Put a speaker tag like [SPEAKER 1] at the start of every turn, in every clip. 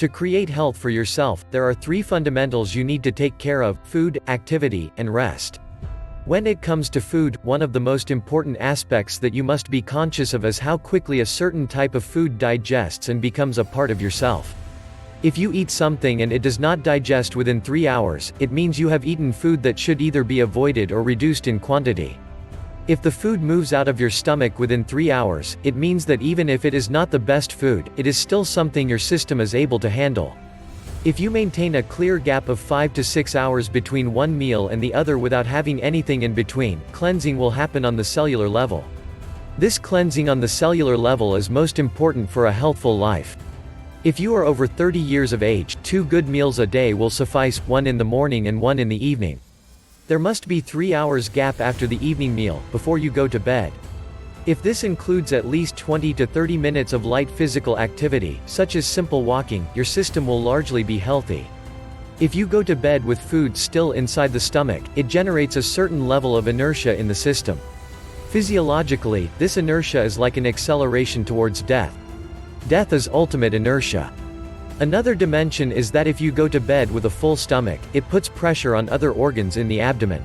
[SPEAKER 1] To create health for yourself, there are three fundamentals you need to take care of: food, activity, and rest. When it comes to food, one of the most important aspects that you must be conscious of is how quickly a certain type of food digests and becomes a part of yourself. If you eat something and it does not digest within 3 hours, it means you have eaten food that should either be avoided or reduced in quantity. If the food moves out of your stomach within 3 hours, it means that even if it is not the best food, it is still something your system is able to handle. If you maintain a clear gap of 5 to 6 hours between one meal and the other without having anything in between, cleansing will happen on the cellular level. This cleansing on the cellular level is most important for a healthful life. If you are over 30 years of age, 2 good meals a day will suffice, one in the morning and one in the evening. There must be 3 hours gap after the evening meal, before you go to bed. If this includes at least 20 to 30 minutes of light physical activity, such as simple walking, your system will largely be healthy. If you go to bed with food still inside the stomach, it generates a certain level of inertia in the system. Physiologically, this inertia is like an acceleration towards death. Death is ultimate inertia. Another dimension is that if you go to bed with a full stomach, it puts pressure on other organs in the abdomen.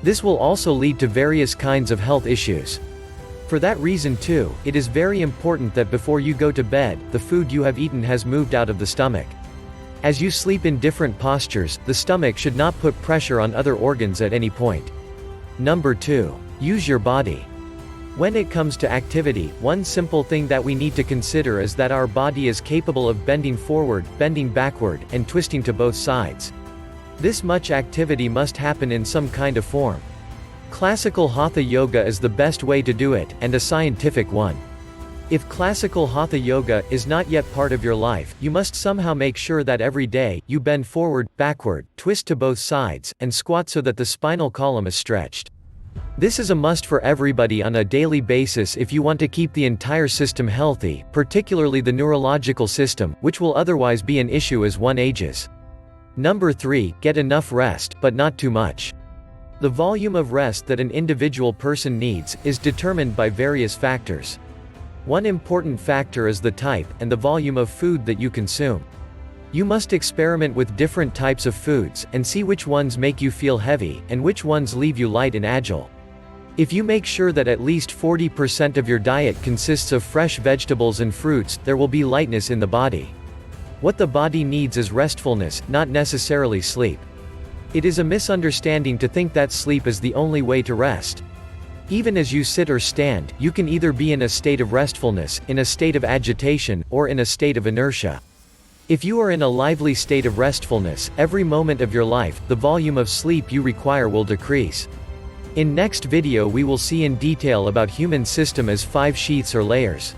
[SPEAKER 1] This will also lead to various kinds of health issues. For that reason too, it is very important that before you go to bed, the food you have eaten has moved out of the stomach. As you sleep in different postures, the stomach should not put pressure on other organs at any point. Number 2. Use your body. When it comes to activity, one simple thing that we need to consider is that our body is capable of bending forward, bending backward, and twisting to both sides. This much activity must happen in some kind of form. Classical Hatha Yoga is the best way to do it, and a scientific one. If classical Hatha Yoga is not yet part of your life, you must somehow make sure that every day, you bend forward, backward, twist to both sides, and squat so that the spinal column is stretched. This is a must for everybody on a daily basis if you want to keep the entire system healthy, particularly the neurological system, which will otherwise be an issue as one ages. Number 3. Get enough rest, but not too much. The volume of rest that an individual person needs is determined by various factors. One important factor is the type and the volume of food that you consume. You must experiment with different types of foods, and see which ones make you feel heavy, and which ones leave you light and agile. If you make sure that at least 40% of your diet consists of fresh vegetables and fruits, there will be lightness in the body. What the body needs is restfulness, not necessarily sleep. It is a misunderstanding to think that sleep is the only way to rest. Even as you sit or stand, you can either be in a state of restfulness, in a state of agitation, or in a state of inertia. If you are in a lively state of restfulness, every moment of your life, the volume of sleep you require will decrease. In next video we will see in detail about human system as 5 sheaths or layers.